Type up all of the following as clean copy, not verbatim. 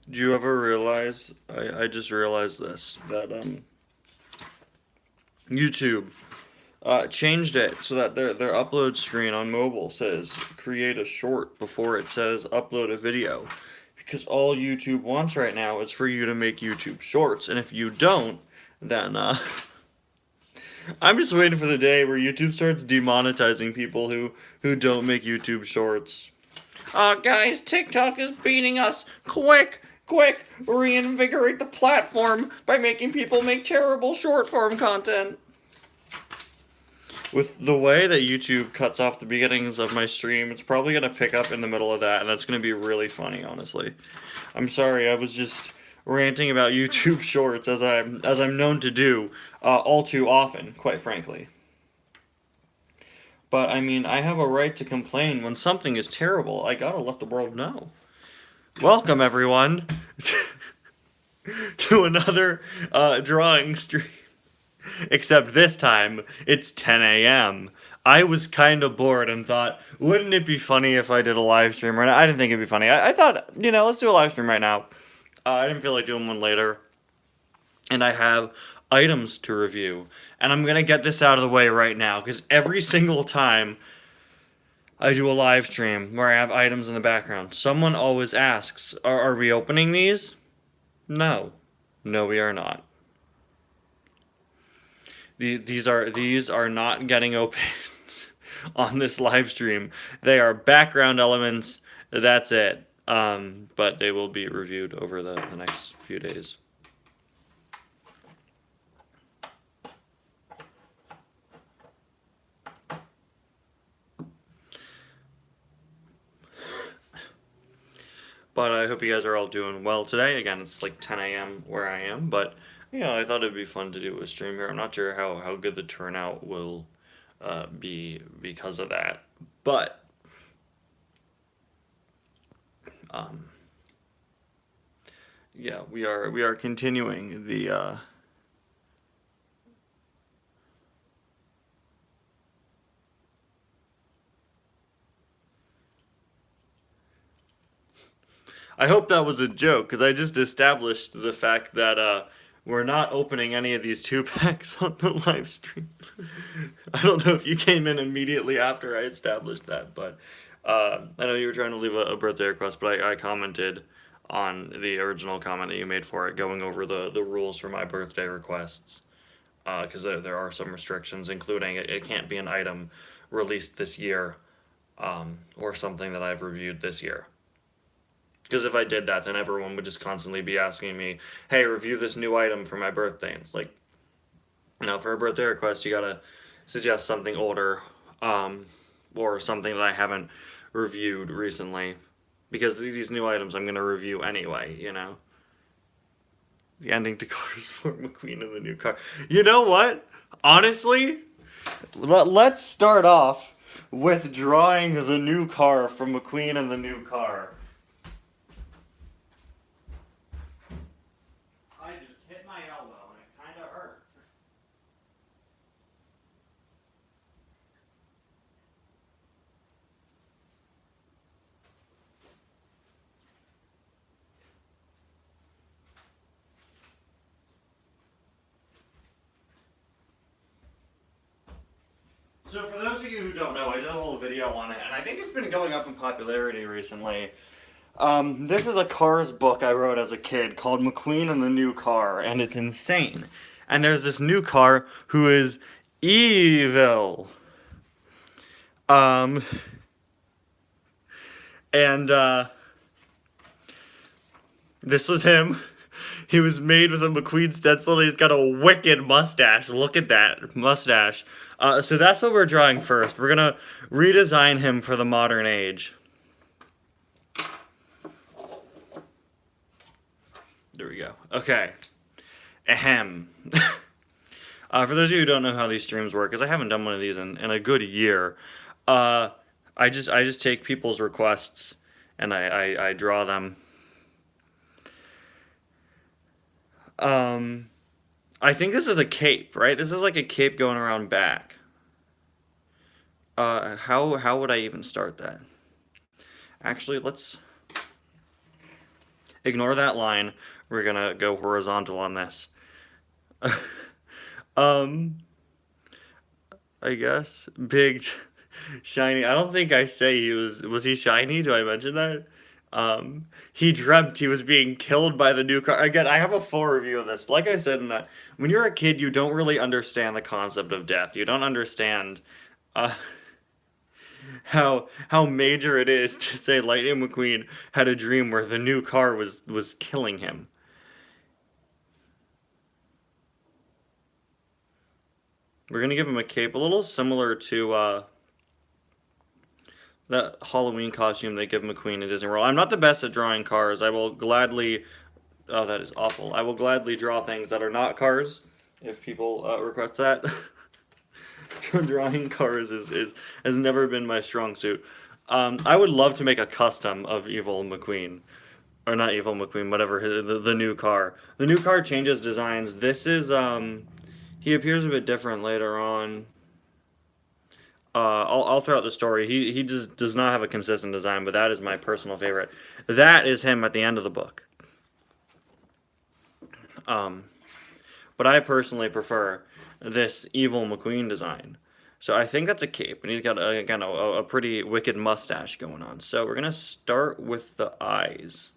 Do you ever realize? I just realized this that YouTube changed it so that their upload screen on mobile says create a short before it says upload a video, because all YouTube wants right now is for you to make YouTube shorts, and if you don't, then I'm just waiting for the day where YouTube starts demonetizing people who don't make YouTube shorts. Guys, TikTok is beating us. Quick, quick, reinvigorate the platform by making people make terrible short form content. With the way that YouTube cuts off the beginnings of my stream, it's probably gonna pick up in the middle of that, and that's gonna be really funny, honestly. I'm sorry, I was just ranting about YouTube Shorts as I'm known to do all too often, quite frankly. But I mean, I have a right to complain when something is terrible. I gotta let the world know. Welcome everyone to another drawing stream. Except this time, it's 10 a.m. I was kind of bored and thought, wouldn't it be funny if I did a live stream right now? I didn't think it'd be funny. I thought, let's do a live stream right now. I didn't feel like doing one later. And I have items to review. And I'm going to get this out of the way right now, because every single time I do a live stream where I have items in the background, someone always asks, are we opening these? No. No, we are not. These are not getting opened on this live stream. They are background elements. That's it. But they will be reviewed over the next few days. But I hope you guys are all doing well today. Again, it's like 10 a.m. where I am, but I thought it'd be fun to do a stream here. I'm not sure how good the turnout will be because of that, but yeah, we are continuing the. I hope that was a joke, because I just established the fact that we're not opening any of these 2-packs on the live stream. I don't know if you came in immediately after I established that, but I know you were trying to leave a birthday request, but I commented on the original comment that you made for it, going over the rules for my birthday requests, because there are some restrictions, including it can't be an item released this year, or something that I've reviewed this year. Because if I did that, then everyone would just constantly be asking me, hey, review this new item for my birthday. And it's like, for a birthday request, you gotta suggest something older, or something that I haven't reviewed recently. Because these new items I'm gonna review anyway, The ending to Cars for McQueen and the new car. You know what? Honestly, let's start off with drawing the new car from McQueen and the new car. I just hit my elbow and it kind of hurt. So for those of you who don't know, I did a whole video on it, and I think it's been going up in popularity recently. This is a Cars book I wrote as a kid called McQueen and the New Car, and it's insane. And there's this new car who is evil. Um, and this was him. He was made with a McQueen stencil, and he's got a wicked mustache. Look at that mustache. So that's what we're drawing first. We're gonna redesign him for the modern age. There we go. Okay. Ahem. For those of you who don't know how these streams work, because I haven't done one of these in a good year, I just take people's requests and I draw them. I think this is a cape, right? This is like a cape going around back. How would I even start that? Actually, let's... Ignore that line. We're gonna go horizontal on this. um, I guess big, shiny. I don't think I say he was. Was he shiny? Do I mention that? He dreamt he was being killed by the new car. Again, I have a full review of this. Like I said in that, when you're a kid, you don't really understand the concept of death. You don't understand, uh, how major it is to say Lightning McQueen had a dream where the new car was killing him. We're gonna give him a cape, a little similar to that Halloween costume they give McQueen in Disney World. I'm not the best at drawing cars. I will gladly. Oh, that is awful. I will gladly draw things that are not cars if people request that. Drawing cars has never been my strong suit. I would love to make a custom of Evil McQueen. Or not Evil McQueen, whatever, the new car. The new car changes designs. This is, he appears a bit different later on. I'll throw out the story. He just does not have a consistent design, but that is my personal favorite. That is him at the end of the book. But I personally prefer this Evil McQueen design. So I think that's a cape, and he's got again a pretty wicked mustache going on. So we're gonna start with the eyes,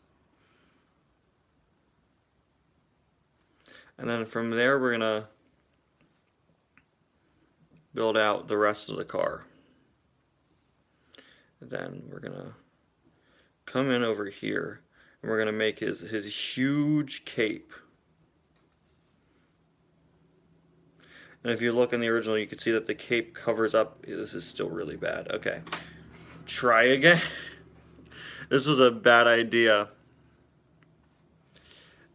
and then from there we're gonna build out the rest of the car. And then we're gonna come in over here, and we're gonna make his huge cape. And if you look in the original, you can see that the cape covers up. This is still really bad. Okay. Try again. This was a bad idea.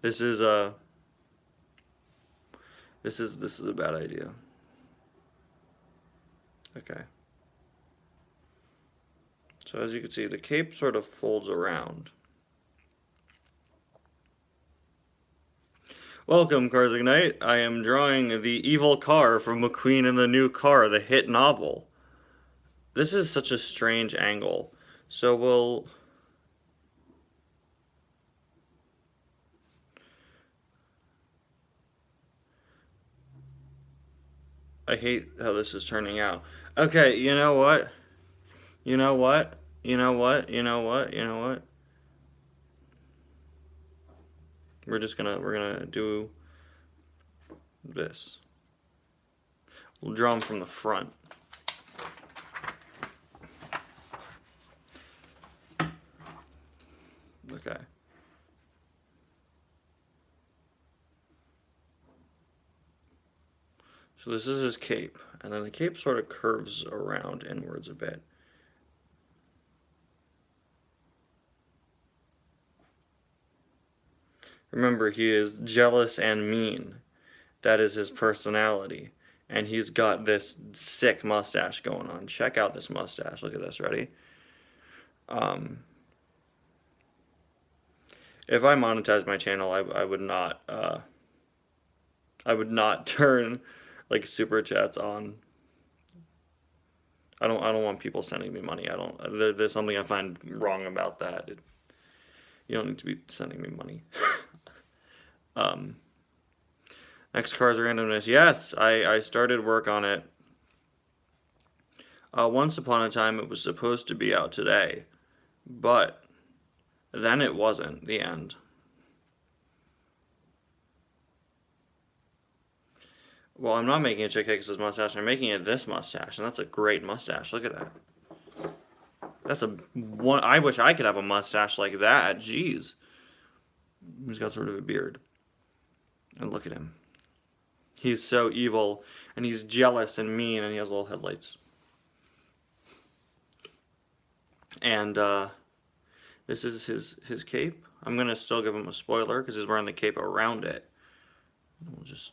This is a bad idea. Okay. So as you can see, the cape sort of folds around. Welcome, Cars Ignite. I am drawing the evil car from McQueen and the New Car, the hit novel. This is such a strange angle. So we'll... I hate how this is turning out. Okay, you know what? You know what? You know what? You know what? You know what? We're gonna do this. We'll draw them from the front. Okay. So this is his cape, and then the cape sort of curves around inwards a bit. Remember, he is jealous and mean. That is his personality. And he's got this sick mustache going on. Check out this mustache. Look at this. Ready? If I monetize my channel, I would not turn like super chats on. I don't want people sending me money. There's something I find wrong about that. You don't need to be sending me money. Next car's randomness. Yes, I started work on it. Once upon a time, it was supposed to be out today, but then it wasn't. The end. Well, I'm not making it Chick Hicks' mustache. I'm making it this mustache, and that's a great mustache. Look at that. That's a one. I wish I could have a mustache like that. Jeez. He's got sort of a beard. And look at him. He's so evil, and he's jealous and mean, and he has little headlights. And this is his cape. I'm gonna still give him a spoiler because he's wearing the cape around it. We'll just.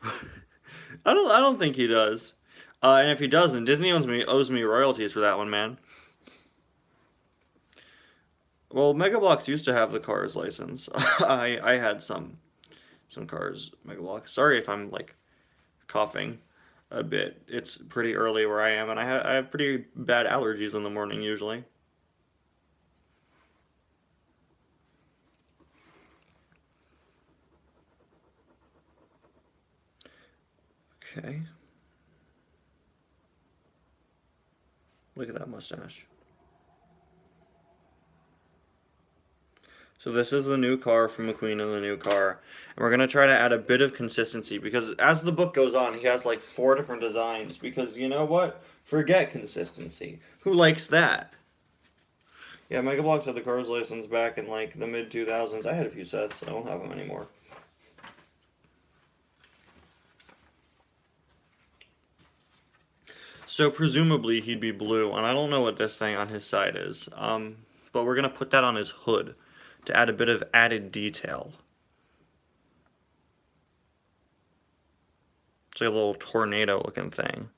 I don't think he does. And if he doesn't, Disney owes me royalties for that one, man. Well, Mega Bloks used to have the Cars license. I had some Cars Mega Bloks. Sorry if I'm like coughing a bit. It's pretty early where I am, and I have pretty bad allergies in the morning usually. Okay. Look at that mustache. So this is the new car from McQueen and the new car. And we're going to try to add a bit of consistency because as the book goes on, he has like 4 different designs because you know what? Forget consistency. Who likes that? Yeah, Mega Bloks had the car's license back in like the mid 2000s. I had a few sets. I don't have them anymore. So presumably he'd be blue, and I don't know what this thing on his side is. But we're going to put that on his hood to add a bit of added detail. It's like a little tornado looking thing.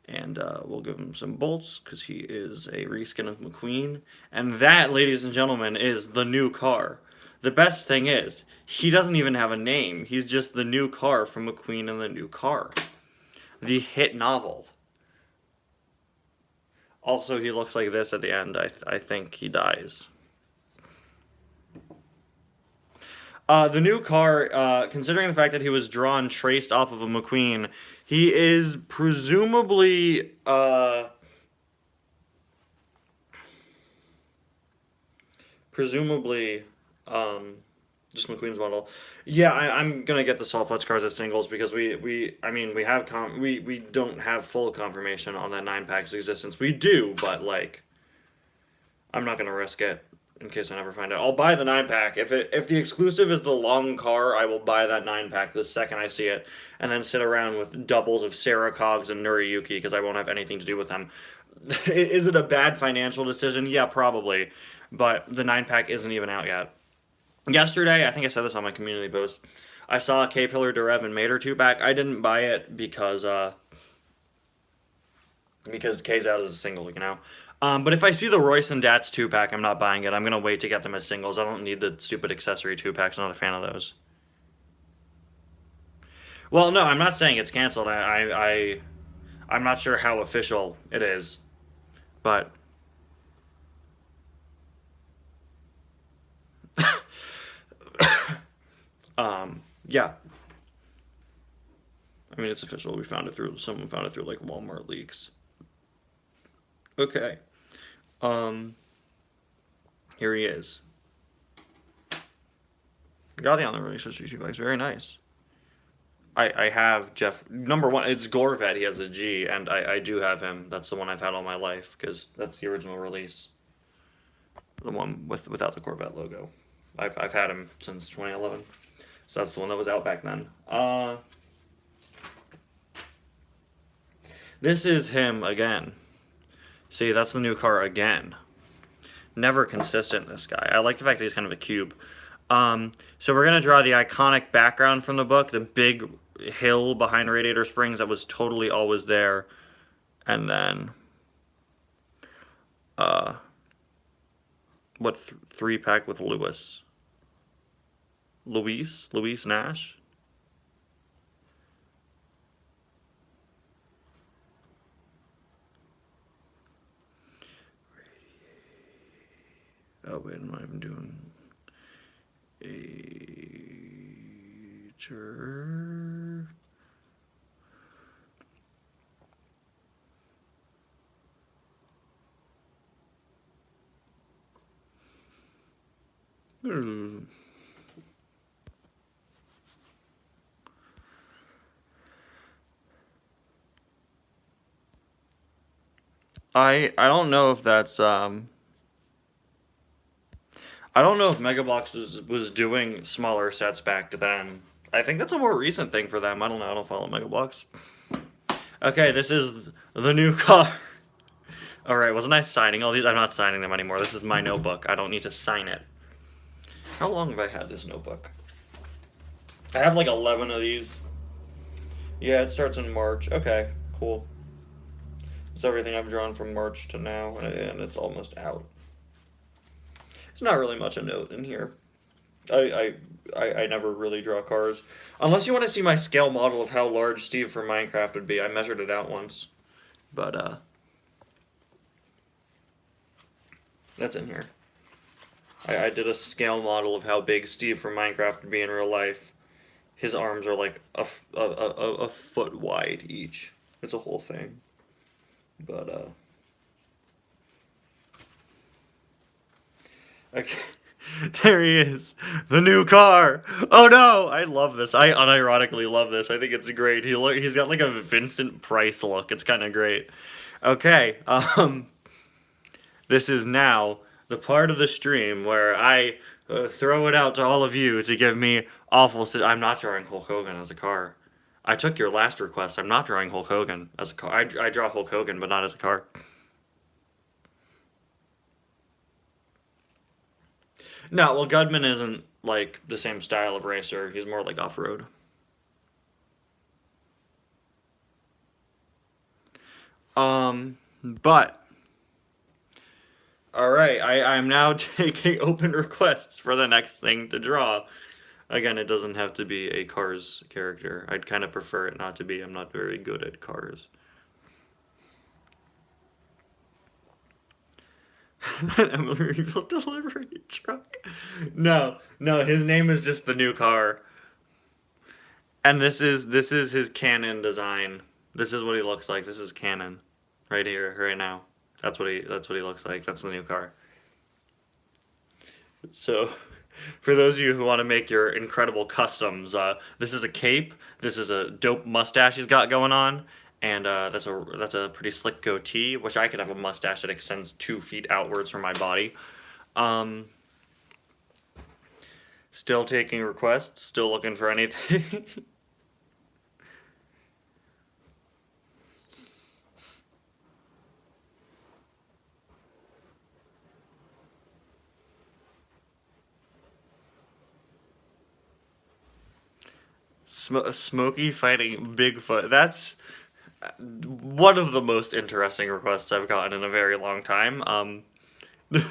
And we'll give him some bolts because he is a reskin of McQueen. And that, ladies and gentlemen, is the new car. The best thing is, he doesn't even have a name. He's just the new car from McQueen and the new car. The hit novel. Also, he looks like this at the end. I think he dies. The new car, considering the fact that he was drawn traced off of a McQueen, he is presumably, just McQueen's model. Yeah, I'm gonna get the Softwatch cars as singles because we don't have full confirmation on that 9-pack's existence. We do, but like, I'm not gonna risk it in case I never find out. I'll buy the 9-pack. If the exclusive is the long car, I will buy that 9-pack the second I see it, and then sit around with doubles of Sarah Cogs and Noriyuki because I won't have anything to do with them. Is it a bad financial decision? Yeah, probably. But the 9-pack isn't even out yet. Yesterday, I think I said this on my community post, I saw K-Pillar, Derev, and Mater 2-pack. I didn't buy it because K's out as a single, you know? But if I see the Royce and Dats 2-pack, I'm not buying it. I'm going to wait to get them as singles. I don't need the stupid accessory 2-packs. I'm not a fan of those. Well, no, I'm not saying it's canceled. I'm not sure how official it is. But... yeah. I mean, it's official. Someone found it through, like, Walmart leaks. Okay. Here he is. Got the on the release history 2-packs. Very nice. I have Jeff. Number one, it's Gorvet. He has a G, and I do have him. That's the one I've had all my life, because that's the original release. The one without the Corvette logo. I've had him since 2011. So that's the one that was out back then. This is him again. See, that's the new car again. Never consistent, this guy. I like the fact that he's kind of a cube. So we're going to draw the iconic background from the book, the big hill behind Radiator Springs that was totally always there. And then, what 3-pack with Luis Nash? Oh, wait, am I even doing Ager? I don't know if that's I don't know if Mega Bloks was doing smaller sets back then. I think that's a more recent thing for them. I don't know. I don't follow Mega Bloks. Okay, this is the new car. Alright, wasn't I signing all these? I'm not signing them anymore. This is my notebook. I don't need to sign it. How long have I had this notebook? I have like 11 of these. Yeah, it starts in March. Okay, cool. It's everything I've drawn from March to now, and it's almost out. There's not really much a note in here. I never really draw cars. Unless you want to see my scale model of how large Steve from Minecraft would be. I measured it out once. But, that's in here. I did a scale model of how big Steve from Minecraft would be in real life. His arms are like a foot wide each. It's a whole thing. But okay. There he is, the new car. Oh no, I love this. I unironically love this. I think it's great. He's got like a Vincent Price look. It's kind of great. Okay, this is now the part of the stream where I throw it out to all of you to give me awful. I'm not drawing Hulk Hogan as a car. I took your last request. I'm not drawing Hulk Hogan as a car. I draw Hulk Hogan, but not as a car. No, well, Gudman isn't like the same style of racer. He's more like off road. But all right, I'm now taking open requests for the next thing to draw. Again, it doesn't have to be a Cars character. I'd kind of prefer it not to be. I'm not very good at Cars. Emerald delivery truck. No, no, his name is just the new car. And this is his Canon design. This is what he looks like. This is Canon, right here, right now. That's what he looks like. That's the new car. So, for those of you who want to make your incredible customs, this is a cape. This is a dope mustache he's got going on, and that's a pretty slick goatee. Which I could have a mustache that extends 2 feet outwards from my body. Um, Still taking requests. Still looking for anything. Smokey fighting Bigfoot. That's one of the most interesting requests I've gotten in a very long time. We'll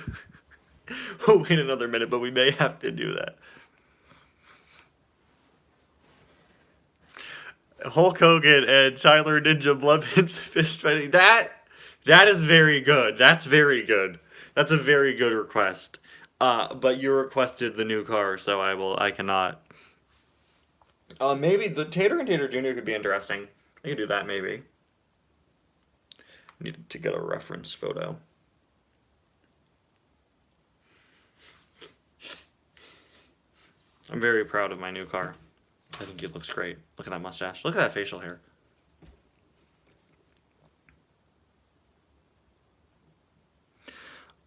wait another minute, but we may have to do that. Hulk Hogan and Tyler Ninja Blevins fist fighting. That is very good. That's very good. That's a very good request. But you requested the new car, so I cannot. Maybe the Tater and Tater Jr. could be interesting. I could do that maybe. Needed to get a reference photo. I'm very proud of my new car. I think it looks great. Look at that mustache. Look at that facial hair.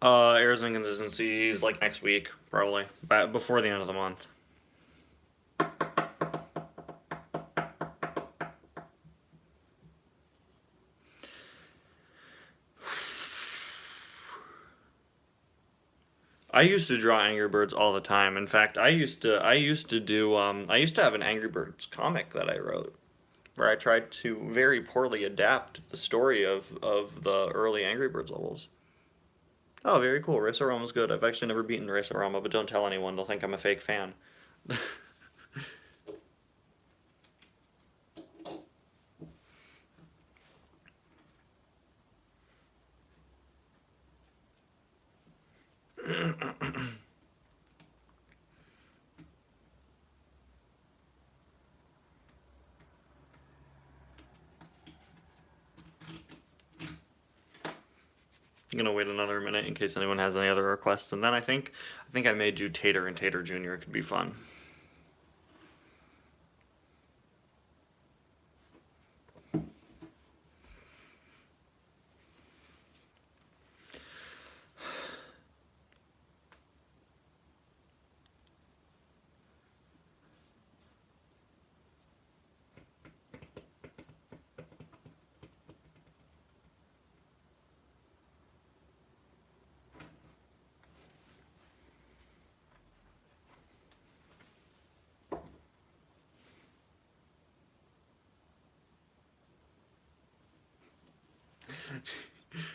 Errors and inconsistencies like next week, probably. Before the end of the month. I used to draw Angry Birds all the time. In fact, I used to have an Angry Birds comic that I wrote where I tried to very poorly adapt the story of the early Angry Birds levels. Oh, very cool. Racerama's good. I've actually never beaten Racerama, but don't tell anyone. They'll think I'm a fake fan. I'm gonna wait another minute in case anyone has any other requests, and then I think I may do Tater and Tater Jr. It could be fun.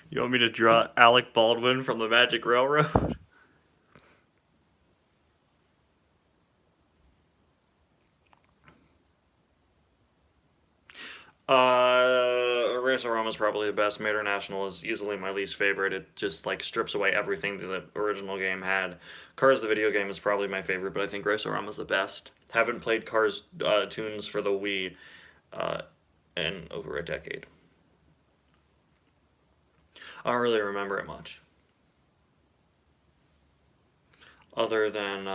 You want me to draw Alec Baldwin from the Magic Railroad? Racer-Rama is probably the best. Mater National is easily my least favorite. It just like strips away everything that the original game had. Cars the video game is probably my favorite, but I think Racer-Rama is the best. Haven't played Cars tunes for the Wii in over a decade. I don't really remember it much. Other than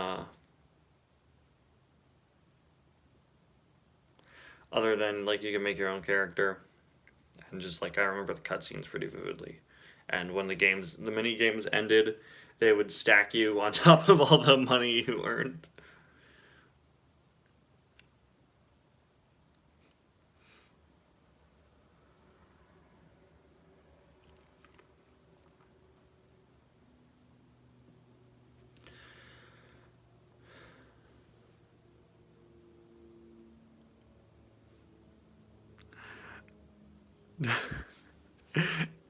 like you can make your own character, and just like I remember the cutscenes pretty vividly. And when the mini games ended, they would stack you on top of all the money you earned.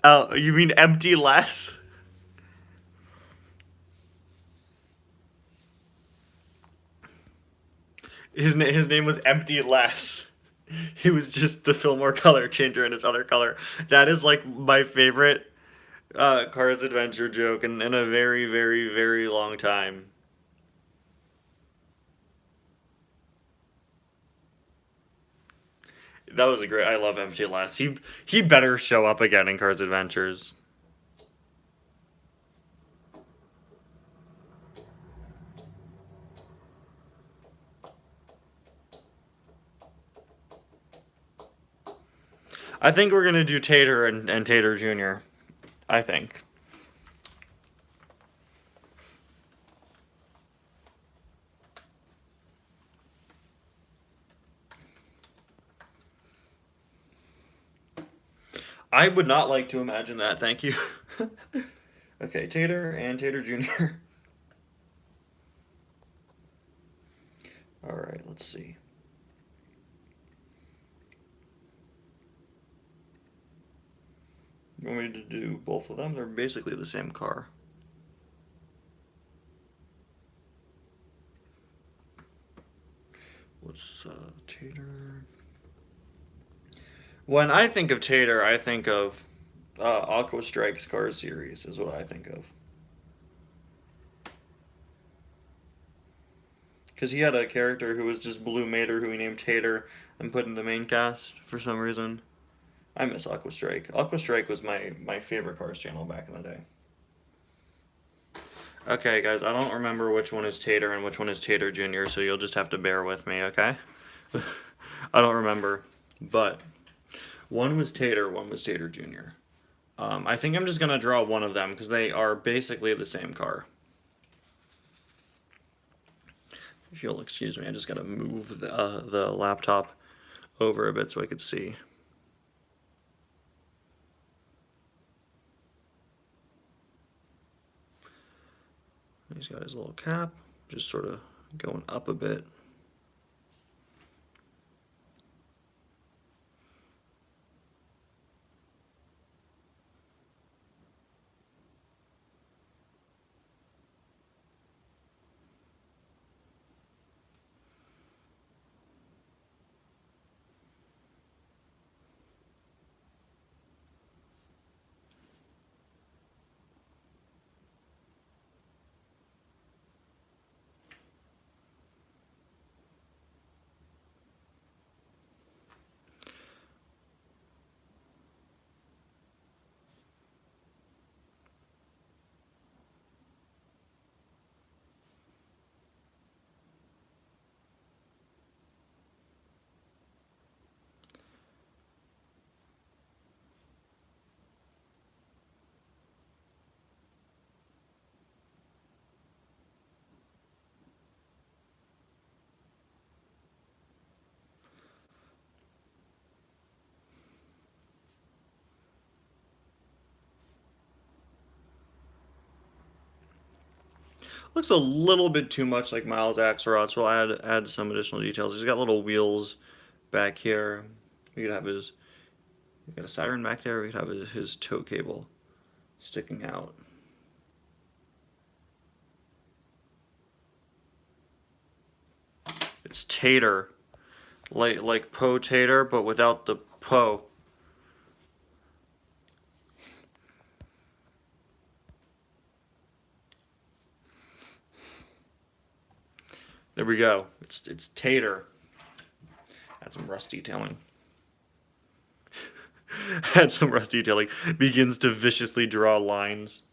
Oh, you mean empty less? His name was Empty Less. He was just the Fillmore color changer in his other color. That is like my favorite Cars Adventure joke in a very, very, very long time. That was a great. I love Empty Less. He better show up again in Cars Adventures. I think we're gonna do Tater and Tater Jr. I think. I would not like to imagine that. Thank you. Okay, Tater and Tater Jr. All right, let's see. You want me to do both of them? They're basically the same car. What's Tater? When I think of Tater, I think of Aqua Strike's Cars series is what I think of. Because he had a character who was just Blue Mater who he named Tater and put in the main cast for some reason. I miss Aqua Strike. Aqua Strike was my favorite Cars channel back in the day. Okay, guys, I don't remember which one is Tater and which one is Tater Jr., so you'll just have to bear with me, okay? I don't remember, but one was Tater, one was Tater Jr. I think I'm just going to draw one of them because they are basically the same car. If you'll excuse me, I just got to move the laptop over a bit so I could see. He's got his little cap, just sort of going up a bit. Looks a little bit too much like Miles Axelrod, so I'll add some additional details. He's got little wheels back here. We could have his, we got a siren back there. We could have his tow cable sticking out. It's Tater, like Po Tater, but without the Po. There we go. It's Tater. Add some rust detailing. Add some rust detailing. Begins to viciously draw lines.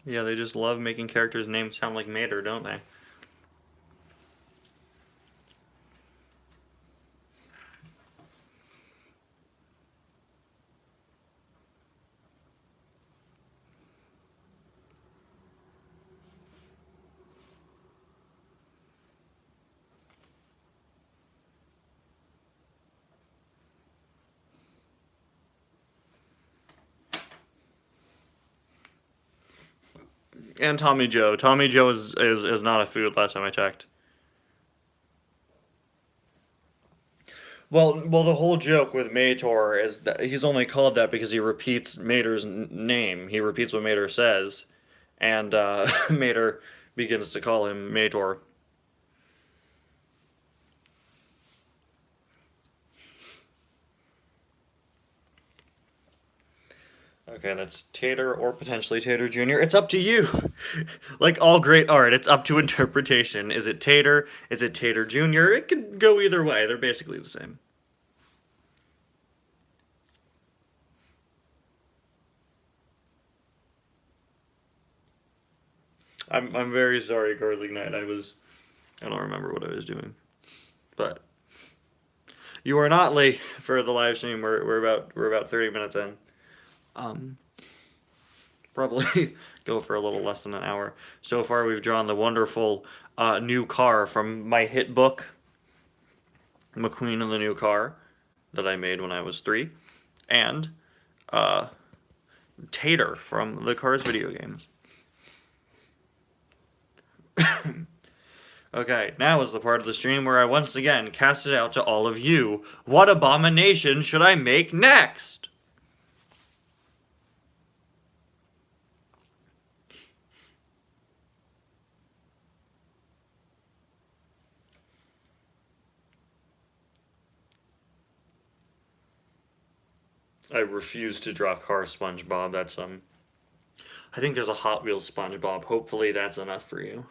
Yeah, they just love making characters' names sound like Mater, don't they? And Tommy Joe. Tommy Joe is not a food last time I checked. Well, the whole joke with Mator is that he's only called that because he repeats Mater's name. He repeats what Mater says, and Mater begins to call him Mator. Okay, that's Tater or potentially Tater Jr. It's up to you. Like all great art, it's up to interpretation. Is it Tater? Is it Tater Jr.? It could go either way. They're basically the same. I'm very sorry, Garlic Knight. I don't remember what I was doing. But you are not late for the live stream. We're about 30 minutes in. Probably go for a little less than an hour. So far, we've drawn the wonderful new car from my hit book, McQueen and the New Car, that I made when I was 3, and Tater from the Cars video games. Okay, now is the part of the stream where I once again cast it out to all of you. What abomination should I make next? I refuse to draw car SpongeBob. That's I think there's a Hot Wheels SpongeBob. Hopefully that's enough for you.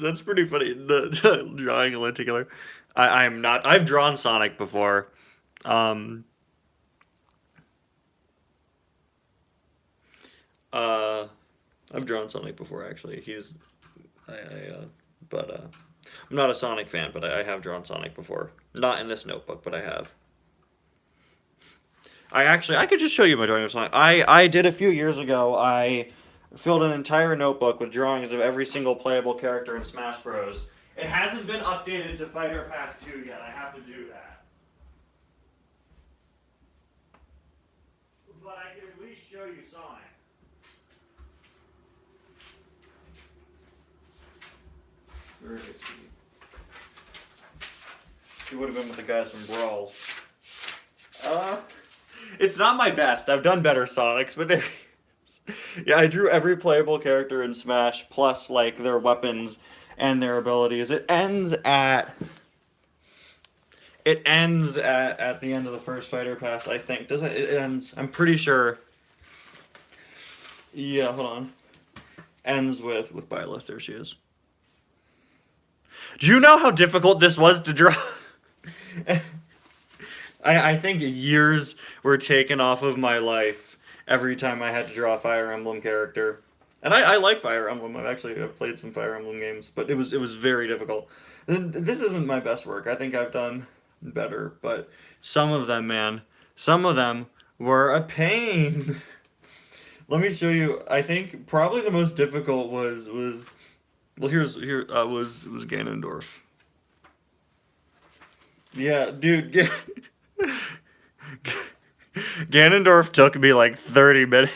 That's pretty funny. The drawing in particular. I'm not. I've drawn Sonic before. Um, uh, I've drawn Sonic before actually. But I'm not a Sonic fan, but I have drawn Sonic before. Not in this notebook, but I have. I could just show you my drawing of Sonic. I did a few years ago. I filled an entire notebook with drawings of every single playable character in Smash Bros. It hasn't been updated to Fighter Pass 2 yet. I have to do that. But I can at least show you Sonic. Where is he? He would have been with the guys from Brawl. It's not my best. I've done better Sonics, but there. Yeah, I drew every playable character in Smash, plus like their weapons and their abilities. It ends at the end of the first Fighter Pass, I think. Does it? It ends. I'm pretty sure. Yeah, hold on. Ends with Byleth. There she is. Do you know how difficult this was to draw? I think years were taken off of my life every time I had to draw a Fire Emblem character. And I like Fire Emblem. I've played some Fire Emblem games, but it was very difficult. And this isn't my best work. I think I've done better, but some of them, man, some of them were a pain. Let me show you. I think probably the most difficult was was Ganondorf. Yeah, dude. Ganondorf took me like 30 minutes.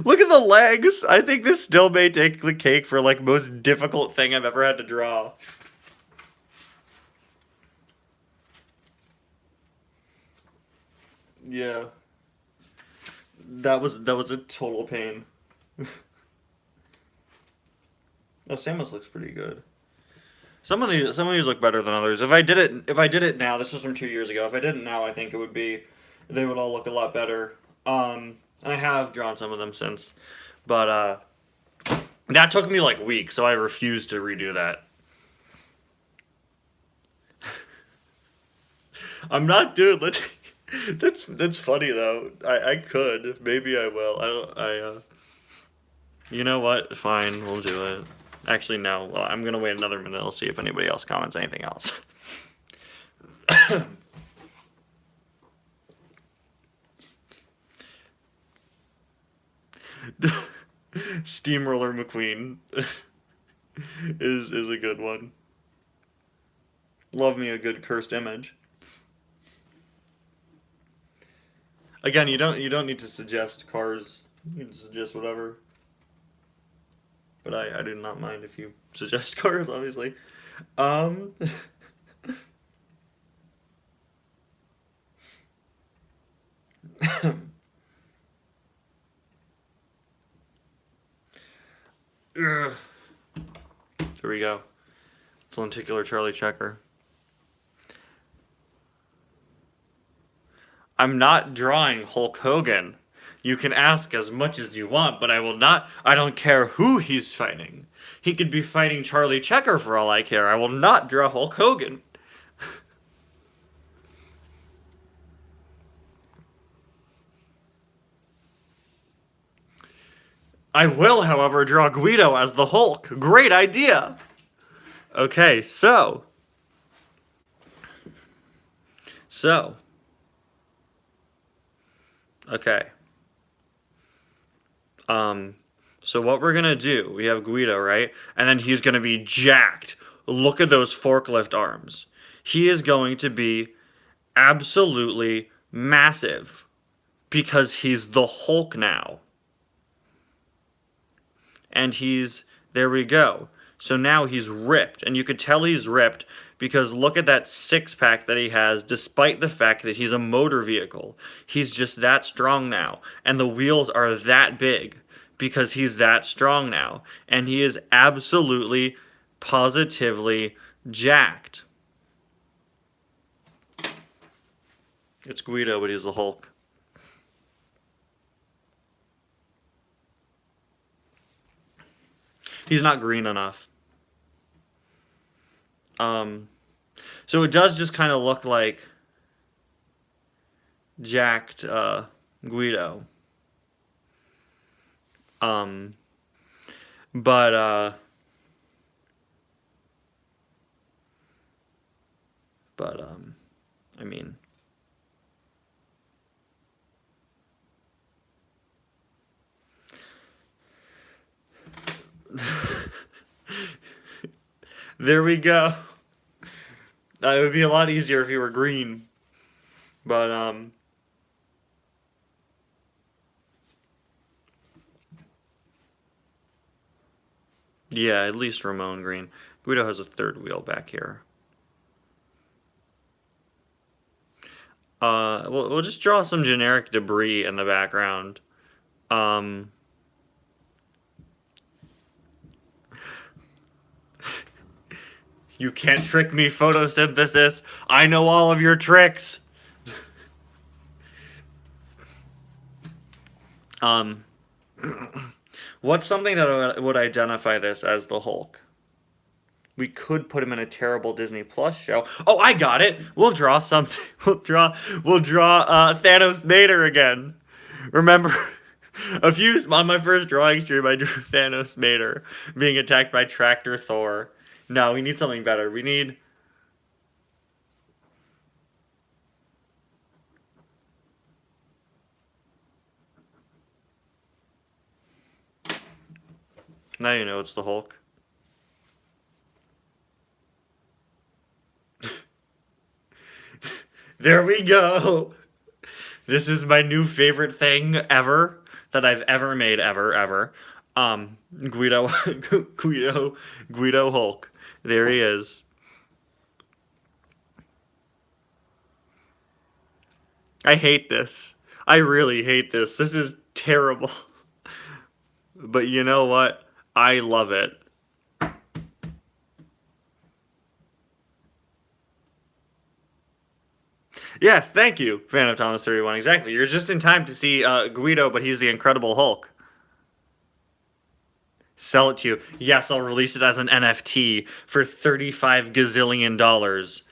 Look at the legs. I think this still may take the cake for like most difficult thing I've ever had to draw. Yeah. That was a total pain. Oh, Samus looks pretty good. Some of these look better than others. If I did it now, this was from 2 years ago. If I did it now, I think they would all look a lot better. And I have drawn some of them since, but that took me like weeks, so I refuse to redo that. I'm not doing that. That's funny though. I could, maybe I will. I don't. You know what? Fine, we'll do it. Actually, no. Well, I'm gonna wait another minute. I'll see if anybody else comments anything else. Steamroller McQueen is a good one. Love me a good cursed image. Again, you don't need to suggest cars. You can suggest whatever. But I do not mind if you suggest cars, obviously. Um, Ugh. Here we go. It's lenticular Charlie Checker. I'm not drawing Hulk Hogan. You can ask as much as you want, but I will not. I don't care who he's fighting. He could be fighting Charlie Checker for all I care. I will not draw Hulk Hogan. I will, however, draw Guido as the Hulk. Great idea. Okay, so, okay. Um, so what we're gonna do, we have Guido, right? And then he's gonna be jacked. Look at those forklift arms. He is going to be absolutely massive because he's the Hulk now. And there we go. So now he's ripped, and you could tell he's ripped because look at that six pack that he has, despite the fact that he's a motor vehicle. He's just that strong now, and the wheels are that big because he's that strong now, and he is absolutely, positively jacked. It's Guido, but he's the Hulk. He's not green enough. So it does just kind of look like jacked Guido. Um, but I mean, there we go. It would be a lot easier if he were green, but yeah, at least Ramon green. Guido has a third wheel back here. We'll just draw some generic debris in the background. Um, you can't trick me, photosynthesis. I know all of your tricks. Um, what's something that would identify this as the Hulk? We could put him in a terrible Disney Plus show. Oh, I got it. We'll draw something. We'll draw Thanos Mater again. Remember, on my first drawing stream, I drew Thanos Mater being attacked by Tractor Thor. No, we need something better. We need. Now you know it's the Hulk. There we go. This is my new favorite thing ever that I've ever made, ever. Guido, Guido Hulk. There he is. I hate this. I really hate this. This is terrible. But you know what? I love it. Yes, thank you, Fan of Thomas 31. Exactly. You're just in time to see Guido, but he's the Incredible Hulk. Sell it to you. Yes, I'll release it as an NFT for $35 gazillion.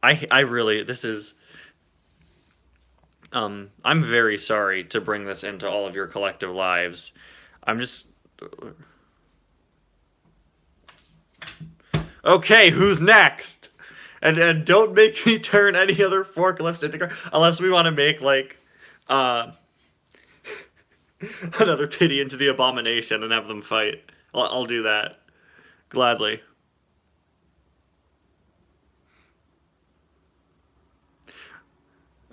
I really, this is, I'm very sorry to bring this into all of your collective lives. I'm just, okay, who's next? And don't make me turn any other forklifts into car unless we want to make like uh another pity into the abomination and have them fight. I'll do that gladly.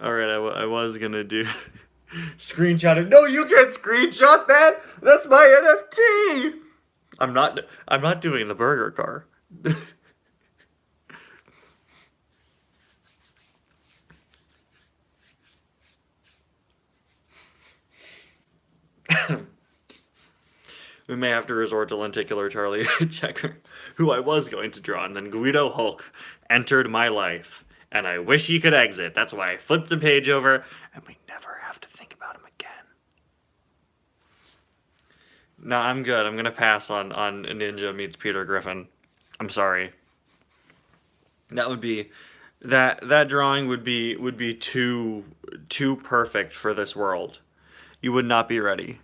All right, I was gonna do screenshot it. No, you can't screenshot that. That's my NFT. I'm not doing the burger car. We may have to resort to lenticular Charlie Checker, who I was going to draw, and then Guido Hulk entered my life, and I wish he could exit. That's why I flipped the page over, and we never have to think about him again. No, I'm good. I'm gonna pass on Ninja meets Peter Griffin. I'm sorry. That would be that drawing would be too perfect for this world. You would not be ready.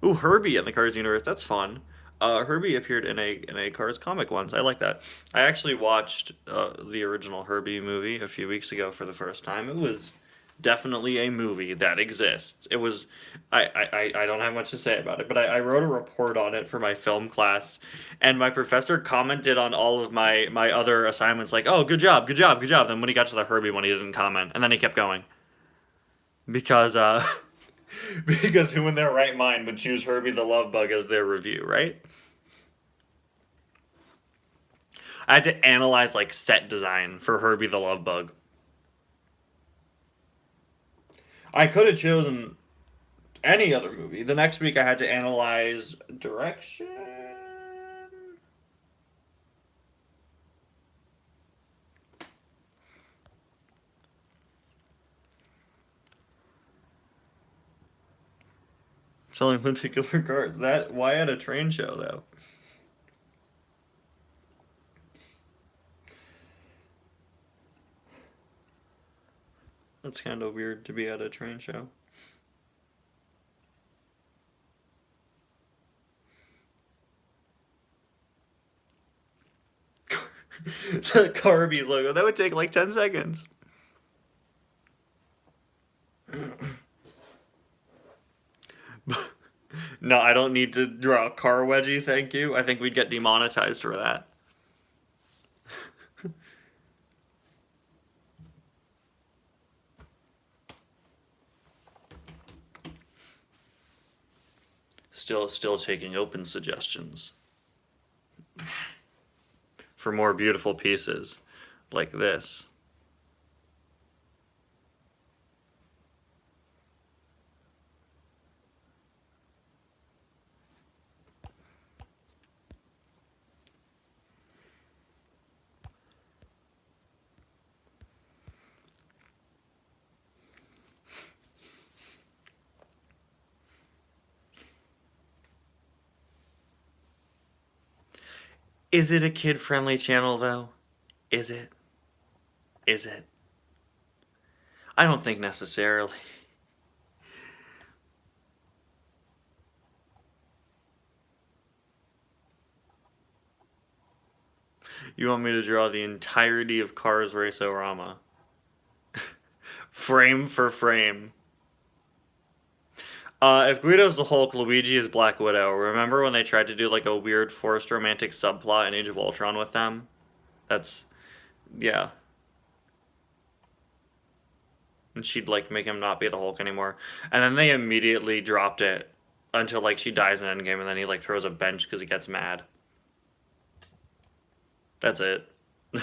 Ooh, Herbie in the Cars universe. That's fun. Herbie appeared in a Cars comic once. I like that. I actually watched the original Herbie movie a few weeks ago for the first time. It was definitely a movie that exists. It was. I don't have much to say about it, but I wrote a report on it for my film class, and my professor commented on all of my other assignments like, "Oh, good job, good job, good job." Then when he got to the Herbie one, he didn't comment, and then he kept going because because who in their right mind would choose Herbie the Love Bug as their review, right? I had to analyze like set design for Herbie the Love Bug. I could have chosen any other movie. The next week I had to analyze direction. Selling lenticular cars. That why at a train show though? That's kind of weird to be at a train show. The Carby logo. That would take like 10 seconds. No, I don't need to draw a car wedgie, thank you. I think we'd get demonetized for that. Still taking open suggestions for more beautiful pieces like this. Is it a kid-friendly channel though? Is it? Is it? I don't think necessarily. You want me to draw the entirety of Cars Race-O-Rama? Frame for frame. If Guido's the Hulk, Luigi is Black Widow. Remember when they tried to do like a weird forced romantic subplot in Age of Ultron with them? That's, yeah. And she'd like make him not be the Hulk anymore. And then they immediately dropped it until like she dies in Endgame, and then he like throws a bench because he gets mad. That's it. I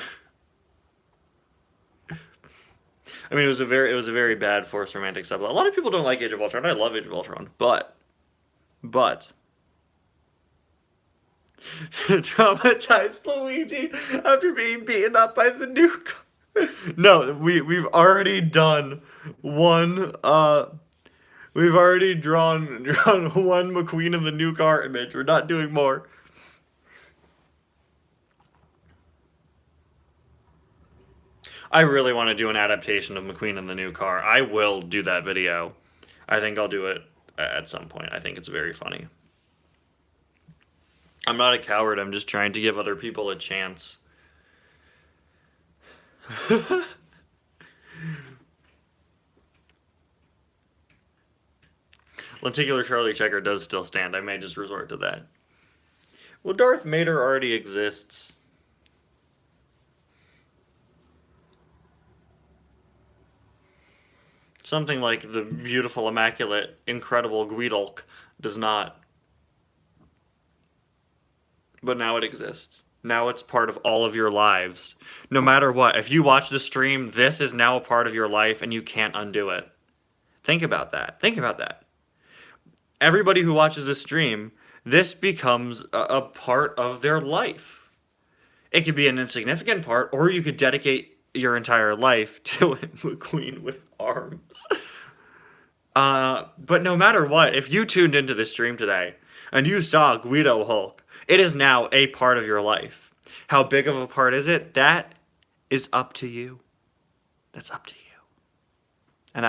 mean, it was a very bad forced romantic subplot. A lot of people don't like Age of Ultron. I love Age of Ultron, but traumatized Luigi after being beaten up by the nuke. No, we've already done one. We've already drawn one McQueen in the new car image. We're not doing more. I really want to do an adaptation of McQueen in the new car. I will do that video. I think I'll do it at some point. I think it's very funny. I'm not a coward. I'm just trying to give other people a chance. Lenticular Charlie Checker does still stand. I may just resort to that. Well, Darth Vader already exists. Something like the beautiful, immaculate, incredible Guidolk does not. But now it exists. Now it's part of all of your lives. No matter what. If you watch the stream, this is now a part of your life and you can't undo it. Think about that. Think about that. Everybody who watches this stream, this becomes a part of their life. It could be an insignificant part, or you could dedicate your entire life to McQueen with arms. But no matter what, if you tuned into the stream today and you saw Guido Hulk, it is now a part of your life. How big of a part is it? That is up to you. That's up to you. And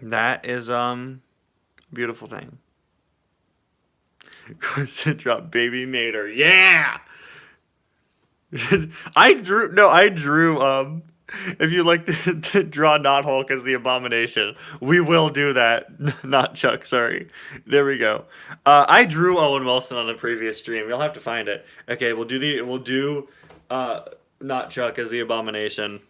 that is a beautiful thing. Carson drop Baby Mater. Yeah! I drew if you like to draw not Hulk as the Abomination, we will do that. Not Chuck, sorry. There we go. I drew Owen Wilson on the previous stream. You'll have to find it. Okay, we'll do not Chuck as the Abomination.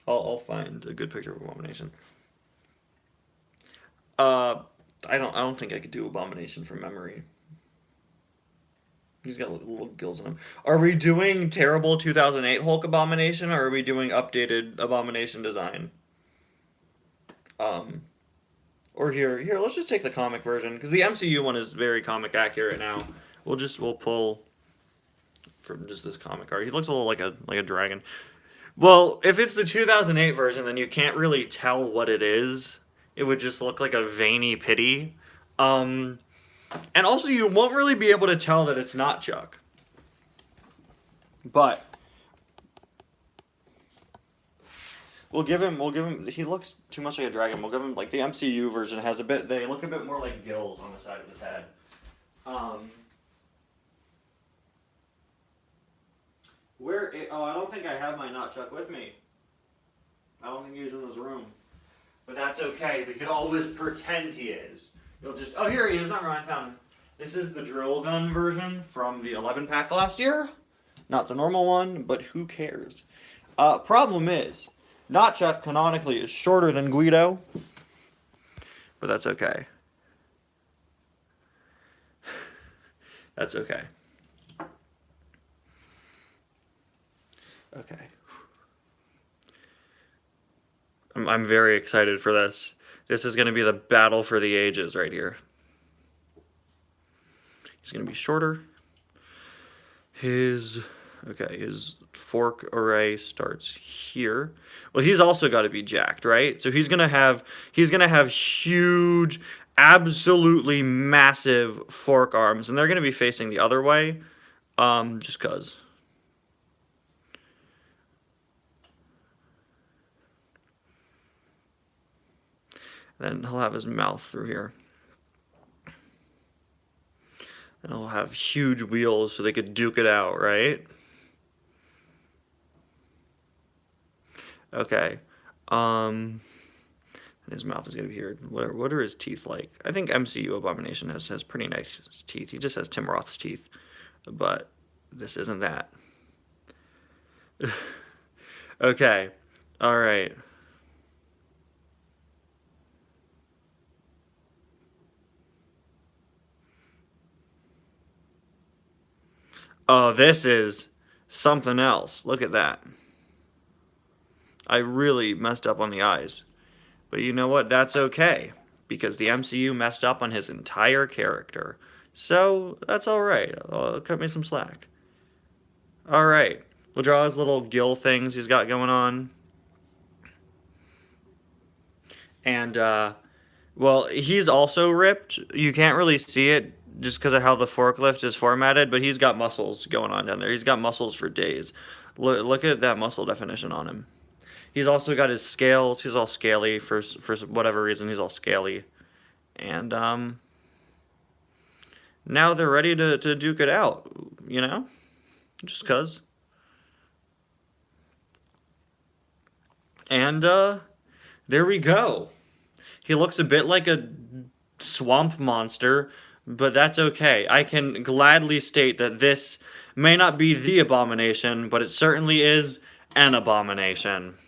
I'll find a good picture of Abomination. I don't think I could do Abomination from memory. He's got little gills in him. Are we doing terrible 2008 Hulk Abomination, or are we doing updated Abomination design? Or here, let's just take the comic version, because the MCU one is very comic accurate now. We'll pull from just this comic art. He looks a little like a dragon. Well, if it's the 2008 version, then you can't really tell what it is. It would just look like a veiny pity. And also, you won't really be able to tell that it's not Chuck. But we'll give him, he looks too much like a dragon. We'll give him, like, the MCU version has they look a bit more like gills on the side of his head. I don't think I have my Not Chuck with me. I don't think he's in this room. But that's okay. We can always pretend he is. You'll just... Oh, here he is. Not Ryan found him. This is the drill gun version from the 11 pack last year. Not the normal one, but who cares? Problem is, Not Chuck canonically is shorter than Guido. But that's okay. That's okay. Okay. I'm very excited for this. This is going to be the battle for the ages right here. He's going to be shorter. His fork array starts here. Well, he's also got to be jacked, right? So he's going to have huge, absolutely massive fork arms, and they're going to be facing the other way, just cuz. Then he'll have his mouth through here. And he'll have huge wheels so they could duke it out, right? Okay. And his mouth is gonna be weird. What are his teeth like? I think MCU Abomination has pretty nice teeth. He just has Tim Roth's teeth, but this isn't that. Okay, all right. Oh, this is something else. Look at that. I really messed up on the eyes. But you know what? That's okay. Because the MCU messed up on his entire character. So, that's alright. Cut me some slack. Alright. We'll draw his little gill things he's got going on. And, well, he's also ripped. You can't really see it just because of how the forklift is formatted, but he's got muscles going on down there. He's got muscles for days. Look at that muscle definition on him. He's also got his scales. He's all scaly for whatever reason. He's all scaly. And, now they're ready to duke it out, you know? Just 'cause. And, there we go. He looks a bit like a swamp monster, but that's okay. I can gladly state that this may not be the abomination, but it certainly is an abomination.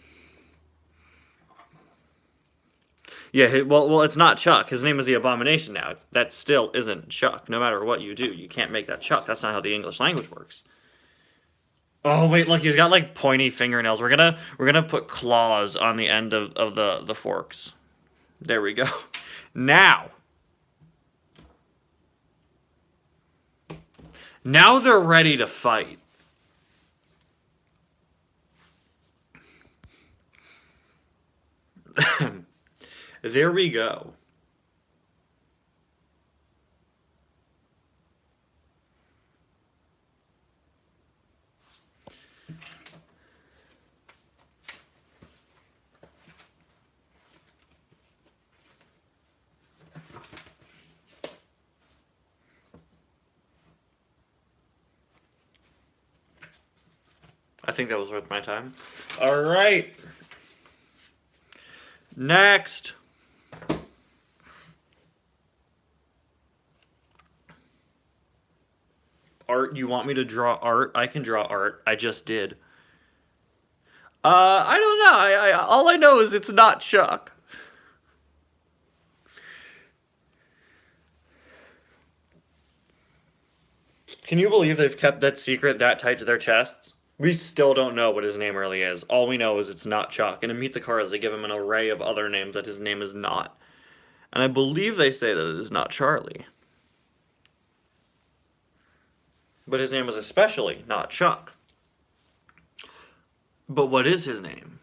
Yeah, well, it's not Chuck. His name is the Abomination now. That still isn't Chuck. No matter what you do, you can't make that Chuck. That's not how the English language works. Oh wait, look, he's got like pointy fingernails. We're gonna put claws on the end of the forks. There we go. Now they're ready to fight. There we go. I think that was worth my time. All right. Next. Art, you want me to draw art? I can draw art. I just did. I don't know. All I know is it's not Chuck. Can you believe they've kept that secret that tight to their chests? We still don't know what his name really is. All we know is it's not Chuck. And in Meet the Cards, they give him an array of other names that his name is not. And I believe they say that it is not Charlie. But his name is especially not Chuck. But what is his name?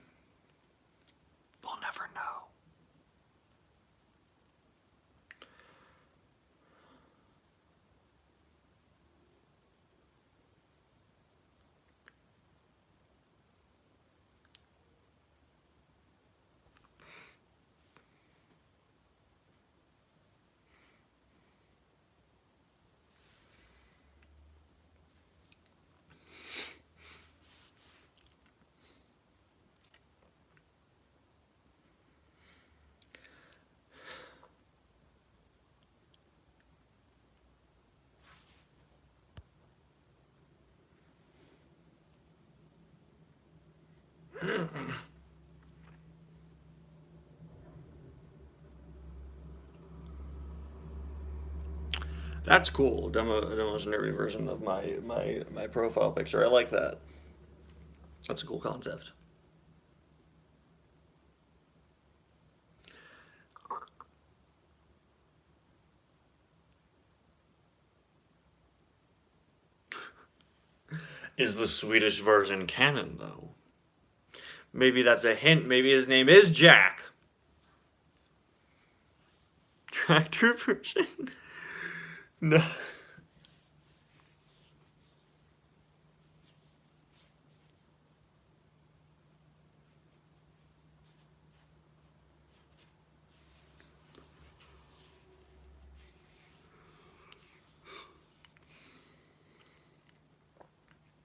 We'll never know. That's cool. Legendary version of my profile picture. I like that. That's a cool concept. Is the Swedish version canon though? Maybe that's a hint. Maybe his name is Jack. Tractor version? No.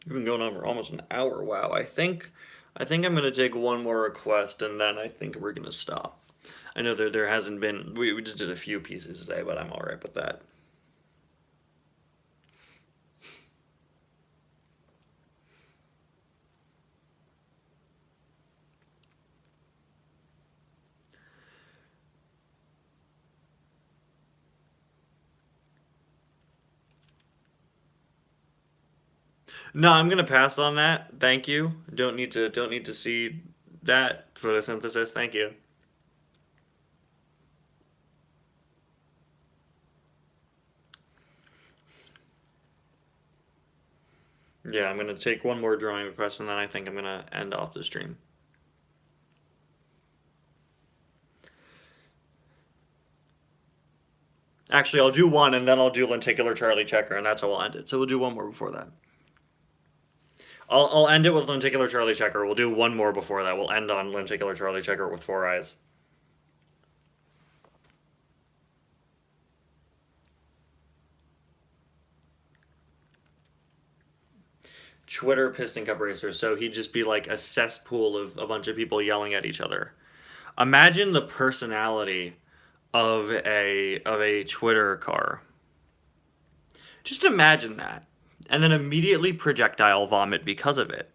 We've been going on for almost an hour. Wow. I think I'm gonna take one more request and then I think we're gonna stop. I know there hasn't been. We just did a few pieces today, but I'm all right with that. No, I'm gonna pass on that. Thank you. Don't need to see that photosynthesis. Thank you. Yeah, I'm gonna take one more drawing request and then I think I'm gonna end off the stream. Actually, I'll do one and then I'll do lenticular Charlie Checker and that's how I'll end it. So we'll do one more before that. I'll end it with lenticular Charlie Checker. We'll do one more before that. We'll end on lenticular Charlie Checker with 4 eyes. Twitter piston cup racer. So he'd just be like a cesspool of a bunch of people yelling at each other. Imagine the personality of a Twitter car. Just imagine that. And then immediately projectile vomit because of it.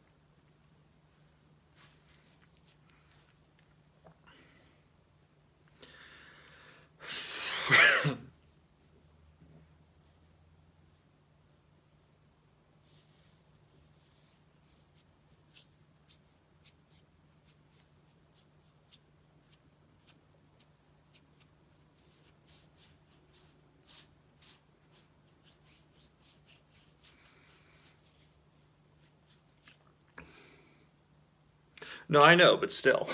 No, I know, but still.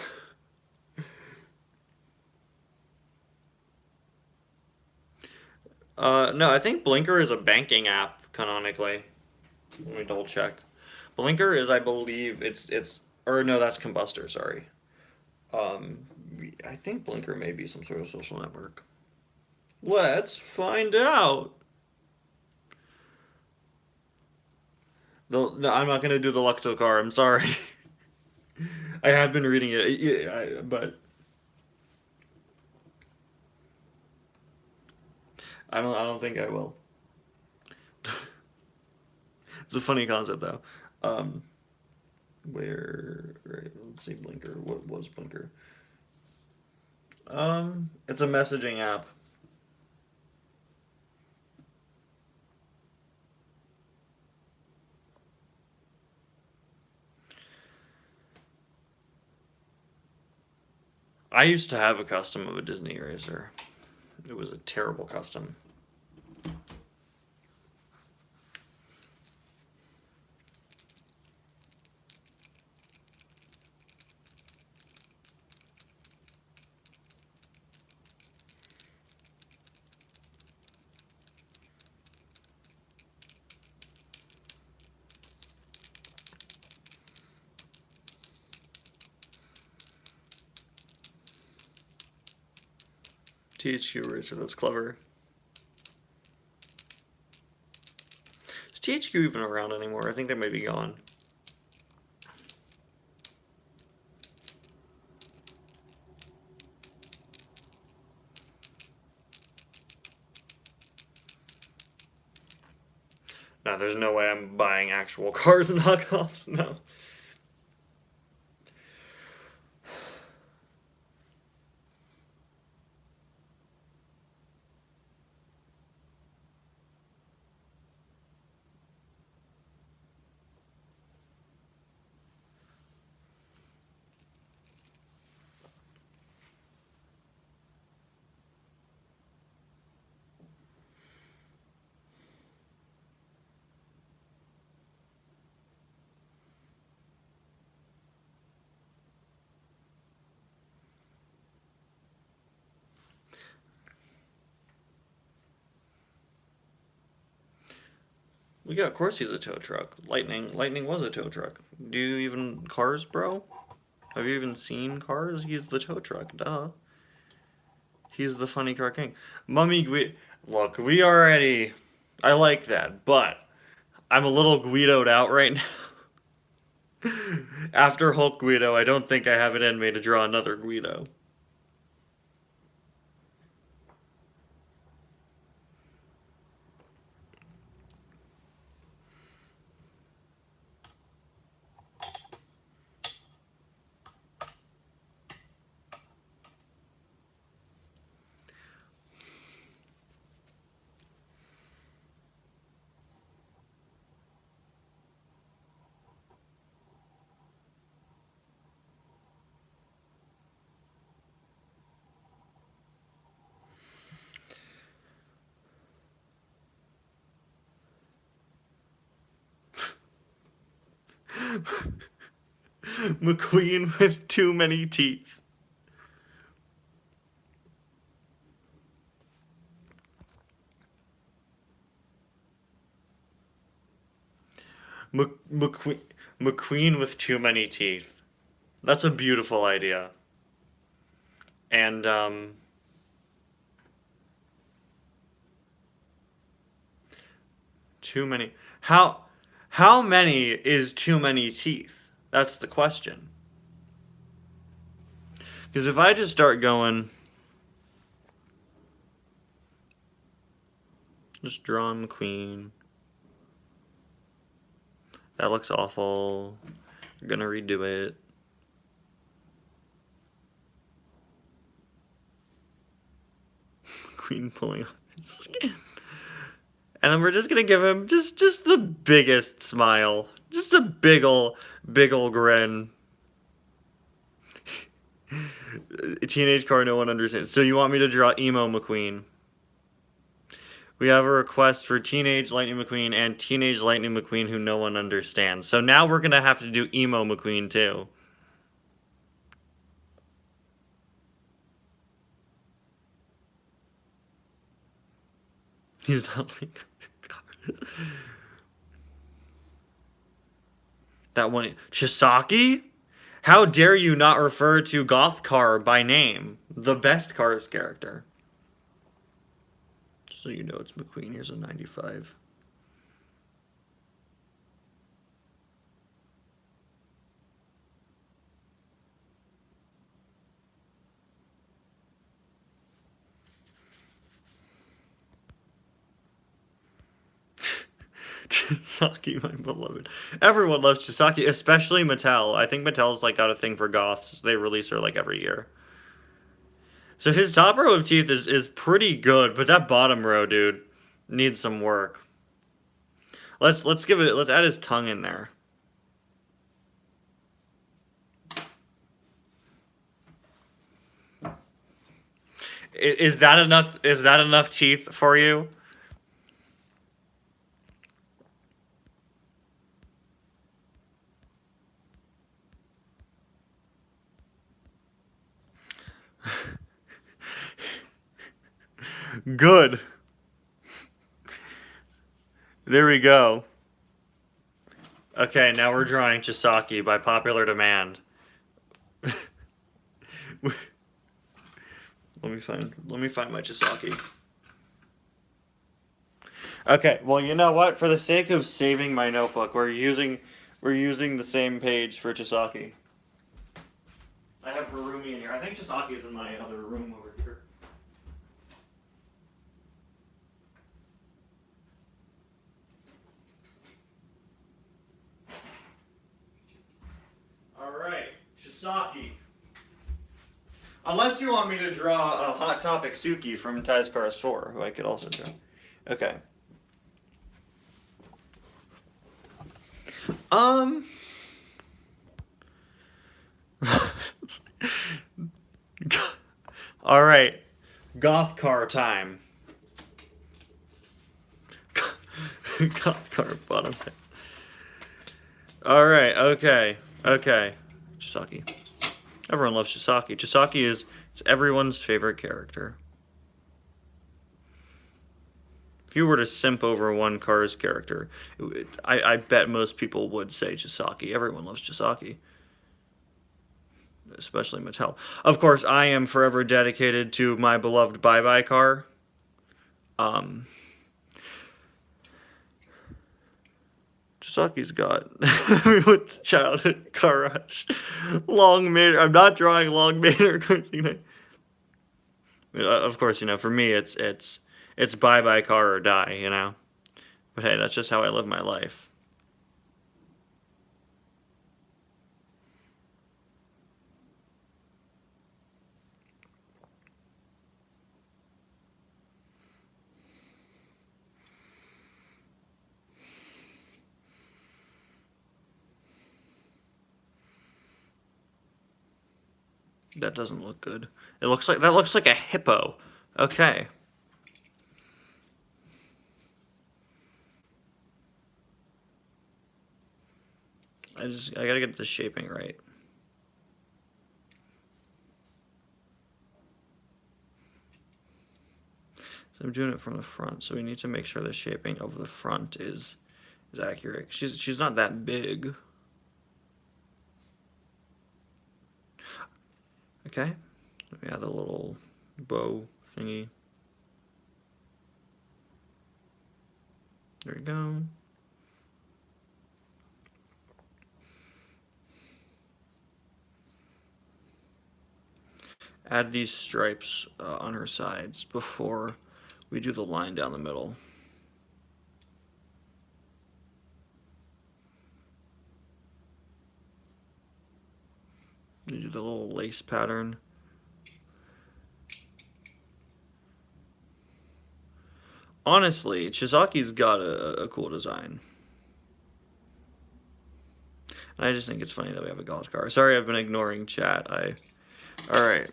No, I think Blinker is a banking app canonically. Let me double check. Blinker is, I believe, or no, that's Combustor. Sorry. Um, I think Blinker may be some sort of social network. Let's find out. No, I'm not gonna do the Luxo car. I'm sorry. I have been reading it, yeah, but I don't think I will. It's a funny concept though. Um, right, let's see, Blinker. What was Blinker? It's a messaging app. I used to have a custom of a Disney eraser. It was a terrible custom. THQ eraser, that's clever. Is THQ even around anymore? I think they may be gone. No, there's no way I'm buying actual cars and knockoffs. No. Yeah, of course he's a tow truck. Lightning was a tow truck. Do you even cars, bro? Have you even seen Cars? He's the tow truck, duh. He's the funny car king. Look, we already. I like that, but I'm a little Guidoed out right now. After Hulk Guido, I don't think I have it in me to draw another Guido. McQueen with too many teeth. McQueen with too many teeth. That's a beautiful idea. And too many. How many is too many teeth? That's the question. Because if I just start going, just drawing McQueen. That looks awful. I'm gonna redo it. McQueen pulling off his skin. And then we're just gonna give him just the biggest smile. Just a big ol' grin. Teenage car no one understands. So you want me to draw emo McQueen? We have a request for Teenage Lightning McQueen and Teenage Lightning McQueen who no one understands. So now we're gonna have to do emo McQueen too. He's not like that one. Chisaki? How dare you not refer to Gothcar by name? The best Cars character. Just so you know, it's McQueen. Here's a 95. Chisaki, my beloved. Everyone loves Chisaki, especially Mattel. I think Mattel's like got a thing for goths. They release her like every year. So his top row of teeth is pretty good, but that bottom row, dude, needs some work. Let's add his tongue in there. Is that enough? Is that enough teeth for you? Good. There we go. Okay, now we're drawing Chisaki by popular demand. Let me find my Chisaki. Okay, well, you know what? For the sake of saving my notebook, we're using the same page for Chisaki. I have Harumi in here. I think Chisaki is in my other room over here. Alright, Chisaki. Unless you want me to draw a Hot Topic Suki from Ties Cars 4, who I could also draw. Okay. Alright. Goth car time. Goth car bottom. Alright, okay. Okay. Chisaki. Everyone loves Chisaki. Chisaki is everyone's favorite character. If you were to simp over one Cars character, I bet most people would say Chisaki. Everyone loves Chisaki. Especially Mattel. Of course, I am forever dedicated to my beloved Bye Bye car. Chisaki's got everyone's childhood car rush. Long Mater. I'm not drawing Long Mater. Of course, you know, for me, it's Bye Bye car or die, you know. But hey, that's just how I live my life. That doesn't look good. That looks like a hippo. Okay. I gotta get the shaping right. So I'm doing it from the front, so we need to make sure the shaping of the front is accurate. She's not that big. Okay, we add the little bow thingy. There we go. Add these stripes on her sides before we do the line down the middle. You do the little lace pattern. Honestly, Chisaki's got a cool design. And I just think it's funny that we have a golf car. Sorry, I've been ignoring chat. All right.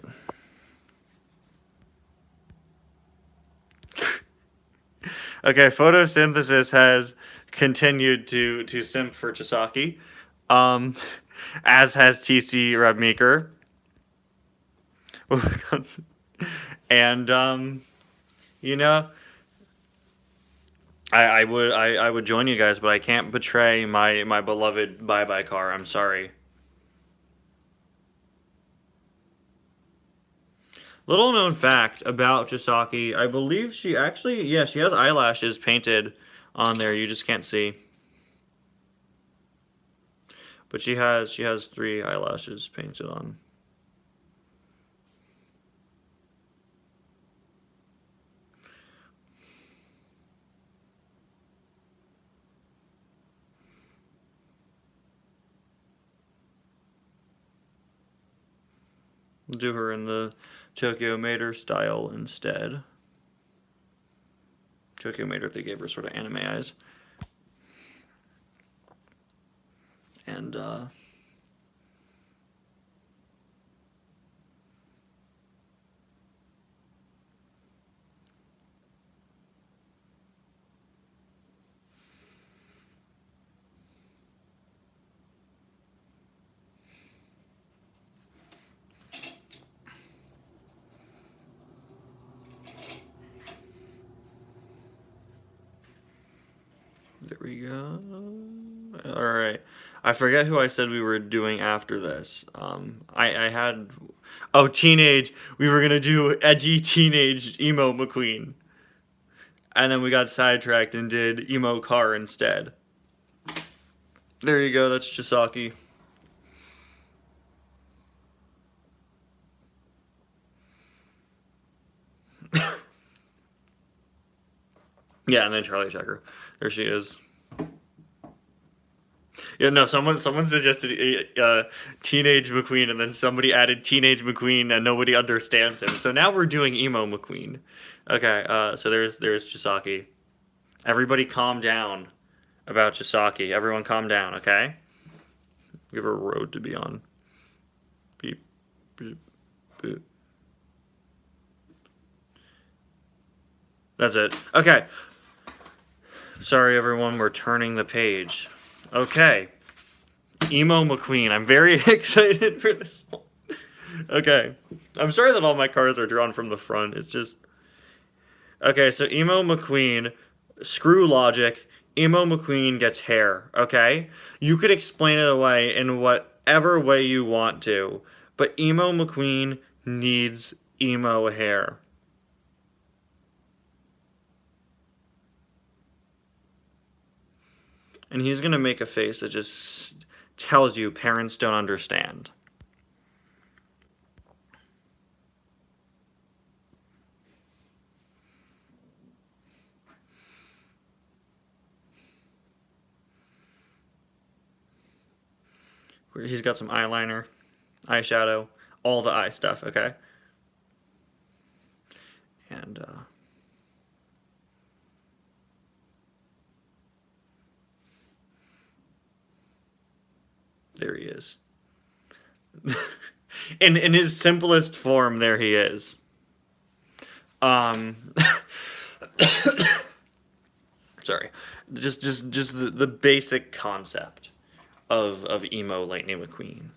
Okay, photosynthesis has continued to simp for Chisaki, as has TC Rabmaker. And you know, I would join you guys, but I can't betray my beloved bye car. I'm sorry. Little known fact about Chisaki, I believe she actually, yeah, she has eyelashes painted on there. You just can't see. But she has 3 eyelashes painted on. We'll do her in the Tokyo Mater style instead. Tokyo Mater, they gave her sort of anime eyes. And there we go. All right. I forget who I said we were doing after this. I had, oh, teenage. We were gonna do edgy teenage emo McQueen, and then we got sidetracked and did emo car instead. There you go. That's Chisaki. Yeah, and then Charlie Checker. There she is. Yeah, no, someone suggested Teenage McQueen, and then somebody added Teenage McQueen, and nobody understands him. So now we're doing Emo McQueen. Okay, so there's Chisaki. Everybody calm down about Chisaki. Everyone calm down, okay? Give her a road to be on. Beep, beep, beep. That's it. Okay. Sorry, everyone, we're turning the page. Okay. Emo McQueen. I'm very excited for this one. Okay. I'm sorry that all my cars are drawn from the front. It's just... Okay, so Emo McQueen, screw logic, Emo McQueen gets hair, okay? You could explain it away in whatever way you want to, but Emo McQueen needs emo hair. And he's gonna make a face that just tells you parents don't understand. He's got some eyeliner, eyeshadow, all the eye stuff, okay? And, there he is. in his simplest form, there he is. Sorry. Just the basic concept. of emo Lightning McQueen.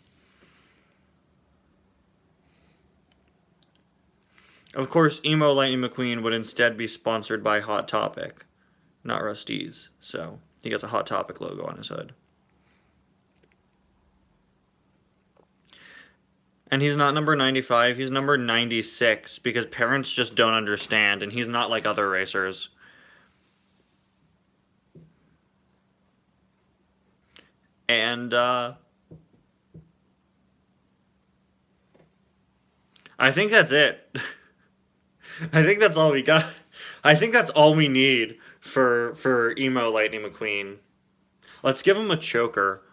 Of course, emo Lightning McQueen would instead be sponsored by Hot Topic, not Rust-eze. So he gets a Hot Topic logo on his hood. And he's not number 95, he's number 96 because parents just don't understand, and he's not like other racers. And I think that's it. I think that's all we got. I think that's all we need for emo Lightning McQueen. Let's give him a choker.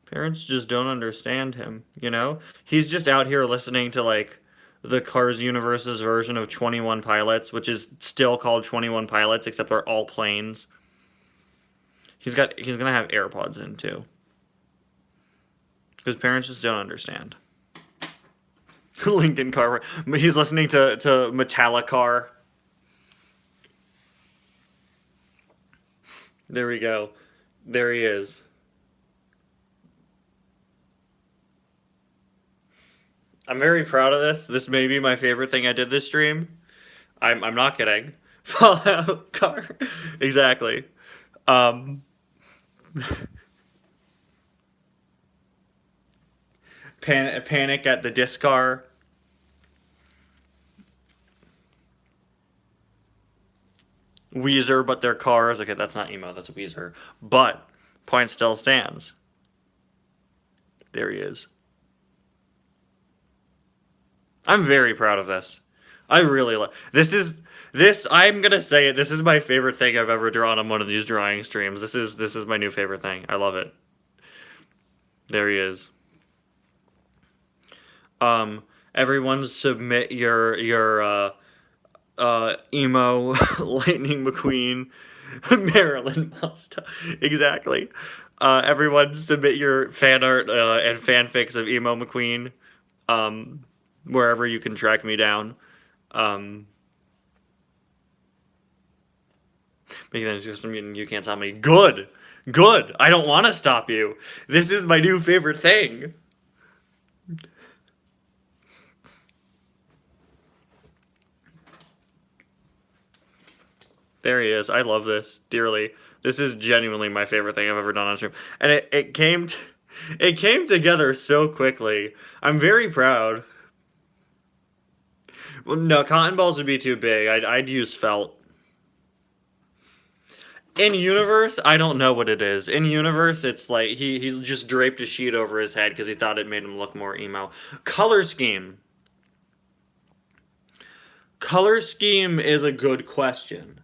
Parents just don't understand him, you know? He's just out here listening to like the Cars Universe's version of 21 Pilots, which is still called 21 Pilots, except they're all planes. He's gonna have AirPods in too. Because parents just don't understand. Lincoln Car. He's listening to Metallica. There we go. There he is. I'm very proud of this. This may be my favorite thing I did this stream. I'm not kidding. Fallout car. Exactly. Um, Panic at the Discar. Weezer, but their cars. Okay, that's not emo, that's Weezer. But point still stands. There he is. I'm very proud of this. I really like this. I'm gonna say it. This is my favorite thing I've ever drawn on one of these drawing streams. This is my new favorite thing. I love it. There he is. Everyone submit your emo Lightning McQueen Marilyn Busta. Exactly. Everyone submit your fan art and fanfics of emo McQueen. Wherever you can track me down. Because just, I mean, you can't stop me. Good! Good! I don't want to stop you. This is my new favorite thing. There he is. I love this dearly. This is genuinely my favorite thing I've ever done on stream. And it came together so quickly. I'm very proud. Well, no, cotton balls would be too big. I'd use felt. In universe, I don't know what it is. In universe, it's like he just draped a sheet over his head because he thought it made him look more emo. Color scheme. Color scheme is a good question.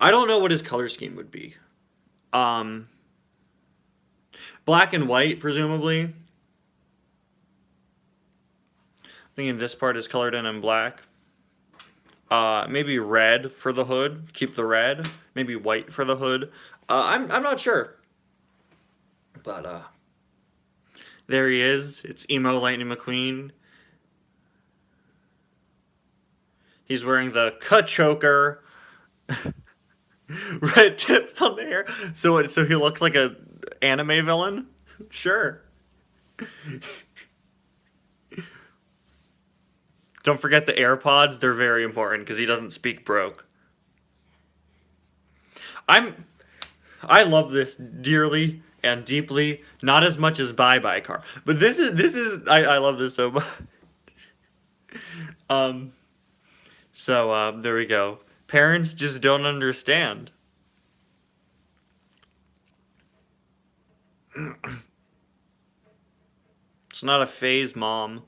I don't know what his color scheme would be. Black and white, presumably. Thinking this part is colored in black. Maybe red for the hood. Keep the red. Maybe white for the hood. I'm not sure. But there he is. It's emo Lightning McQueen. He's wearing the choker. Red tips on the hair. So he looks like a anime villain? Sure. Don't forget the AirPods. They're very important because he doesn't speak broke. I love this dearly and deeply. Not as much as Bye Bye Car, but this is I love this so much. There we go. Parents just don't understand. It's not a phase, Mom.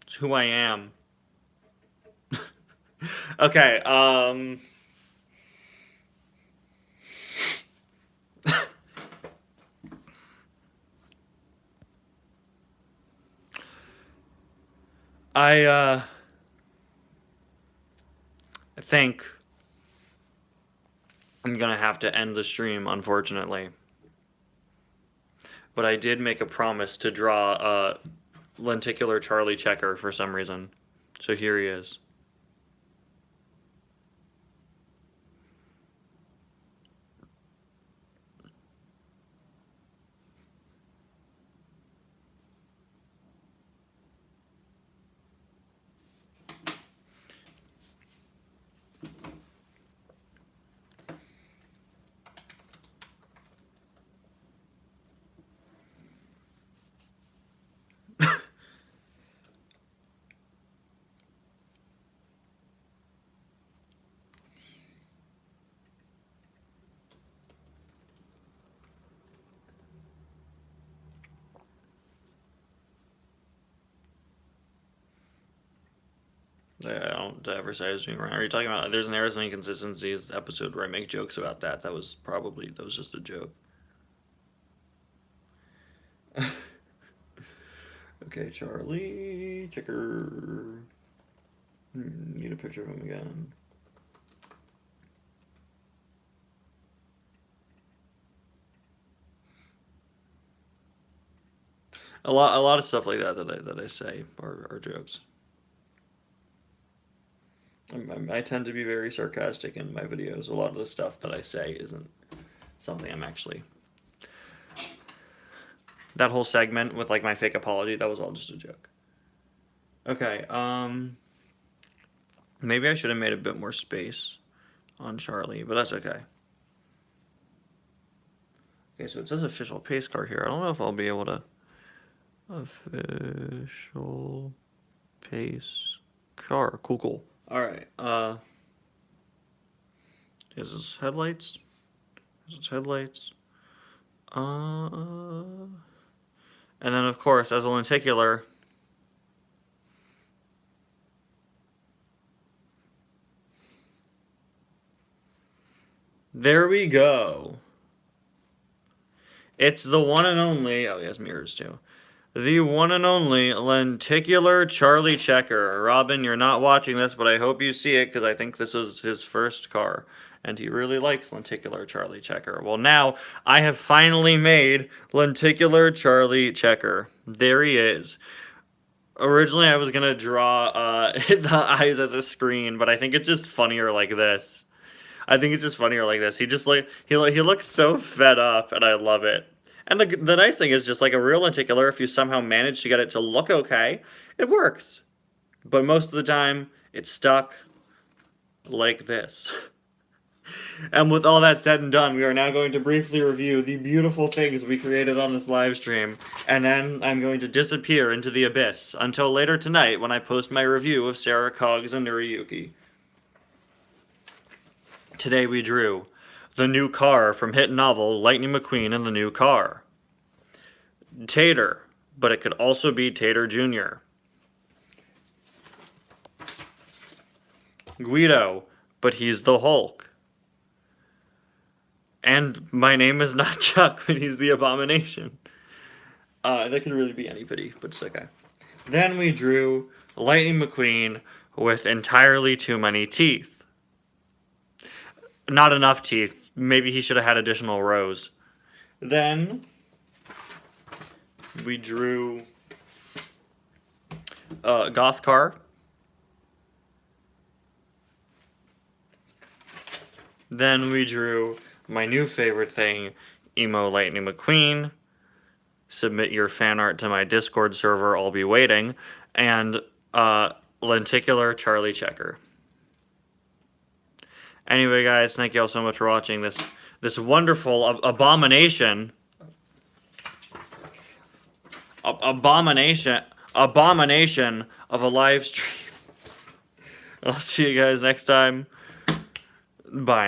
It's who I am. Okay, I think I'm gonna have to end the stream, unfortunately. But I did make a promise to draw lenticular Charlie Checker for some reason. So here he is. I don't ever say I was doing wrong. Are you talking about there's an Arizona Inconsistencies episode where I make jokes about that? That was just a joke. Okay, Charlie Checker. Need a picture of him again. A lot of stuff like that I say are jokes. I tend to be very sarcastic in my videos. A lot of the stuff that I say isn't something I'm actually. That whole segment with like my fake apology, that was all just a joke. Okay, maybe I should have made a bit more space on Charlie, but that's okay. Okay, so it says official pace car here. I don't know if I'll be able to. Official pace car. Cool. Alright, is this headlights? Is this headlights? And then of course, as a lenticular, there we go. It's the one and only, oh he has mirrors too. The one and only lenticular Charlie Checker. Robin, you're not watching this, but I hope you see it because I think this is his first car. And he really likes lenticular Charlie Checker. Well, now I have finally made lenticular Charlie Checker. There he is. Originally, I was going to draw the eyes as a screen, but I think it's just funnier like this. He just like, he looks so fed up, and I love it. And the nice thing is, just like a real lenticular, if you somehow manage to get it to look okay, it works. But most of the time, it's stuck like this. And with all that said and done, we are now going to briefly review the beautiful things we created on this live stream, and then I'm going to disappear into the abyss until later tonight when I post my review of Sarah Cogs and Noriyuki. Today we drew the new car from hit novel Lightning McQueen and the New Car. Tater, but it could also be Tater Jr. Guido, but he's the Hulk. And my name is not Chuck, but he's the Abomination. That could really be anybody, but it's okay. Then we drew Lightning McQueen with entirely too many teeth. Not enough teeth. Maybe he should have had additional rows. Then we drew Goth Car. Then we drew my new favorite thing, Emo Lightning McQueen. Submit your fan art to my Discord server, I'll be waiting. And lenticular Charlie Checker. Anyway, guys, thank you all so much for watching this wonderful abomination of a live stream. I'll see you guys next time. Bye.